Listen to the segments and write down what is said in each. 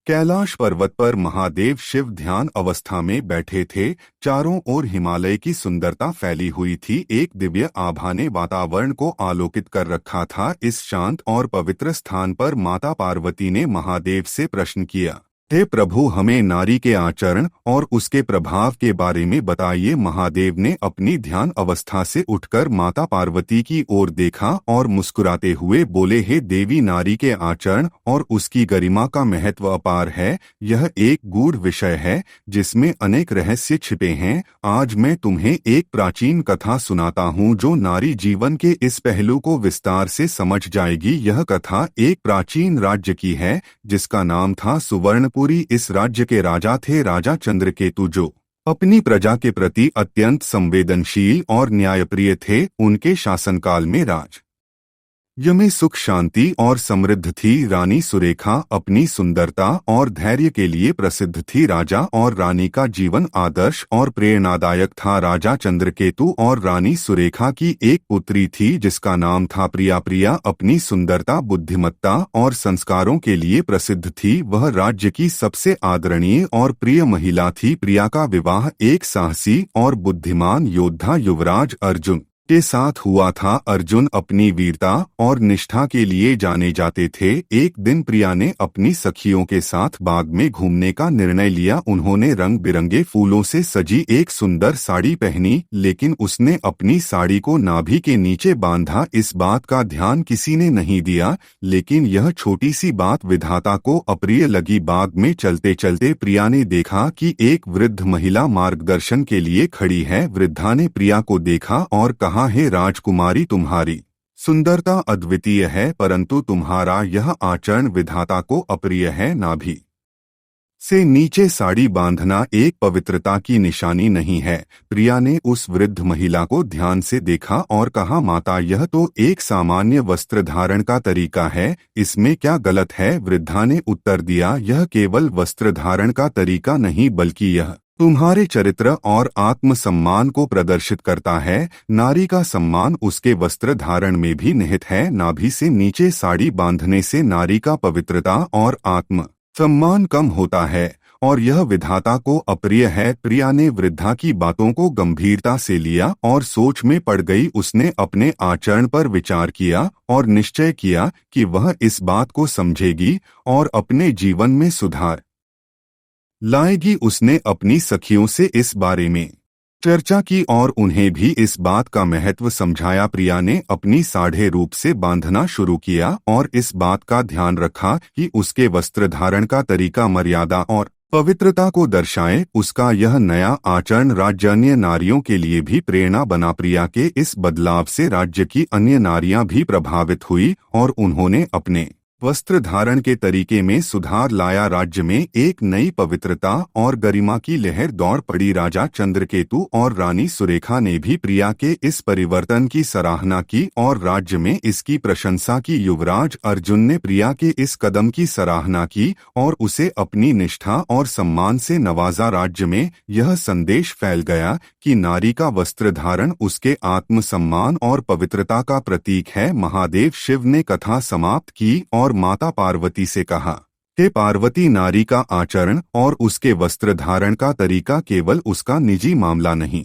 कैलाश पर्वत पर महादेव शिव ध्यान अवस्था में बैठे थे। चारों ओर हिमालय की सुंदरता फैली हुई थी। एक दिव्य आभा ने वातावरण को आलोकित कर रखा था। इस शांत और पवित्र स्थान पर माता पार्वती ने महादेव से प्रश्न किया, हे प्रभु, हमें नारी के आचरण और उसके प्रभाव के बारे में बताइए। महादेव ने अपनी ध्यान अवस्था से उठकर माता पार्वती की ओर देखा और मुस्कुराते हुए बोले, हे देवी, नारी के आचरण और उसकी गरिमा का महत्व अपार है। यह एक गूढ़ विषय है जिसमें अनेक रहस्य छिपे हैं। आज मैं तुम्हें एक प्राचीन कथा सुनाता हूँ जो नारी जीवन के इस पहलू को विस्तार से समझ जाएगी। यह कथा एक प्राचीन राज्य की है जिसका नाम था सुवर्णपुरी। इस राज्य के राजा थे राजा चंद्रकेतु, जो अपनी प्रजा के प्रति अत्यंत संवेदनशील और न्यायप्रिय थे। उनके शासनकाल में राज्य में सुख, शांति और समृद्धि थी। रानी सुरेखा अपनी सुंदरता और धैर्य के लिए प्रसिद्ध थी। राजा और रानी का जीवन आदर्श और प्रेरणादायक था। राजा चंद्रकेतु और रानी सुरेखा की एक पुत्री थी जिसका नाम था प्रिया। प्रिया अपनी सुंदरता, बुद्धिमत्ता और संस्कारों के लिए प्रसिद्ध थी। वह राज्य की सबसे आदरणीय और प्रिय महिला थी। प्रिया का विवाह एक साहसी और बुद्धिमान योद्धा युवराज अर्जुन के साथ हुआ था। अर्जुन अपनी वीरता और निष्ठा के लिए जाने जाते थे। एक दिन प्रिया ने अपनी सखियों के साथ बाग में घूमने का निर्णय लिया। उन्होंने रंग बिरंगे फूलों से सजी एक सुंदर साड़ी पहनी, लेकिन उसने अपनी साड़ी को नाभि के नीचे बांधा। इस बात का ध्यान किसी ने नहीं दिया, लेकिन यह छोटी सी बात विधाता को अप्रिय लगी। बाग में चलते चलते प्रिया ने देखा कि एक वृद्ध महिला मार्गदर्शन के लिए खड़ी है। वृद्धा ने प्रिया को देखा और कहा, हे राजकुमारी, तुम्हारी सुंदरता अद्वितीय है, परंतु तुम्हारा यह आचरण विधाता को अप्रिय है। नाभि से नीचे साड़ी बांधना एक पवित्रता की निशानी नहीं है। प्रिया ने उस वृद्ध महिला को ध्यान से देखा और कहा, माता, यह तो एक सामान्य वस्त्र धारण का तरीका है, इसमें क्या गलत है? वृद्धा ने उत्तर दिया, यह केवल वस्त्र धारण का तरीका नहीं बल्कि यह तुम्हारे चरित्र और आत्मसम्मान को प्रदर्शित करता है। नारी का सम्मान उसके वस्त्र धारण में भी निहित है। नाभि से नीचे साड़ी बांधने से नारी का पवित्रता और आत्म सम्मान कम होता है और यह विधाता को अप्रिय है। प्रिया ने वृद्धा की बातों को गंभीरता से लिया और सोच में पड़ गई। उसने अपने आचरण पर विचार किया और निश्चय किया कि वह इस बात को समझेगी और अपने जीवन में सुधार लाएगी। उसने अपनी सखियों से इस बारे में चर्चा की और उन्हें भी इस बात का महत्व समझाया। प्रिया ने अपनी साढ़े रूप से बांधना शुरू किया और इस बात का ध्यान रखा कि उसके वस्त्र धारण का तरीका मर्यादा और पवित्रता को दर्शाए। उसका यह नया आचरण राज्य अन्य नारियों के लिए भी प्रेरणा बना। प्रिया के इस बदलाव से राज्य की अन्य नारियां भी प्रभावित हुई और उन्होंने अपने वस्त्र धारण के तरीके में सुधार लाया। राज्य में एक नई पवित्रता और गरिमा की लहर दौड़ पड़ी। राजा चंद्रकेतु और रानी सुरेखा ने भी प्रिया के इस परिवर्तन की सराहना की और राज्य में इसकी प्रशंसा की। युवराज अर्जुन ने प्रिया के इस कदम की सराहना की और उसे अपनी निष्ठा और सम्मान से नवाजा। राज्य में यह संदेश फैल गया कि नारी का वस्त्र धारण उसके आत्मसम्मान और पवित्रता का प्रतीक है। महादेव शिव ने कथा समाप्त की और माता पार्वती से कहा, हे पार्वती, नारी का आचरण और उसके वस्त्र धारण का तरीका केवल उसका निजी मामला नहीं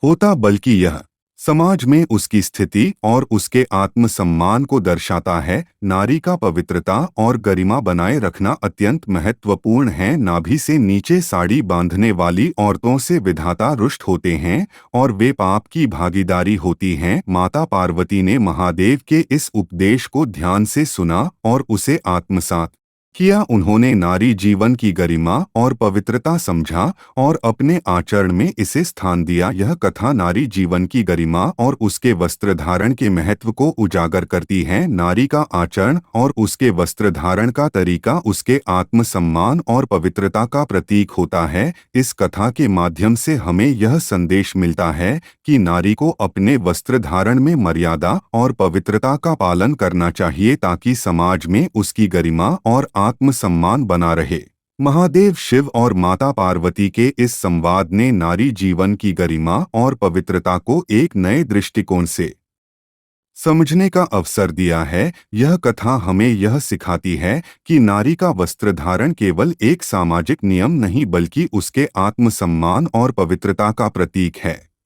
होता, बल्कि यह समाज में उसकी स्थिति और उसके आत्मसम्मान को दर्शाता है। नारी का पवित्रता और गरिमा बनाए रखना अत्यंत महत्वपूर्ण है। नाभि से नीचे साड़ी बांधने वाली औरतों से विधाता रुष्ट होते हैं और वे पाप की भागीदारी होती हैं। माता पार्वती ने महादेव के इस उपदेश को ध्यान से सुना और उसे आत्मसात किया। उन्होंने नारी जीवन की गरिमा और पवित्रता समझा और अपने आचरण में इसे स्थान दिया। यह कथा नारी जीवन की गरिमा और उसके वस्त्र धारण के महत्व को उजागर करती है। नारी का आचरण और उसके वस्त्र धारण का तरीका उसके आत्मसम्मान और पवित्रता का प्रतीक होता है। इस कथा के माध्यम से हमें यह संदेश मिलता है कि नारी को अपने वस्त्र धारण में मर्यादा और पवित्रता का पालन करना चाहिए ताकि समाज में उसकी गरिमा और आत्मसम्मान बना रहे। महादेव शिव और माता पार्वती के इस संवाद ने नारी जीवन की गरिमा और पवित्रता को एक नए दृष्टिकोण से समझने का अवसर दिया है। यह कथा हमें यह सिखाती है कि नारी का वस्त्र धारण केवल एक सामाजिक नियम नहीं बल्कि उसके आत्मसम्मान और पवित्रता का प्रतीक है।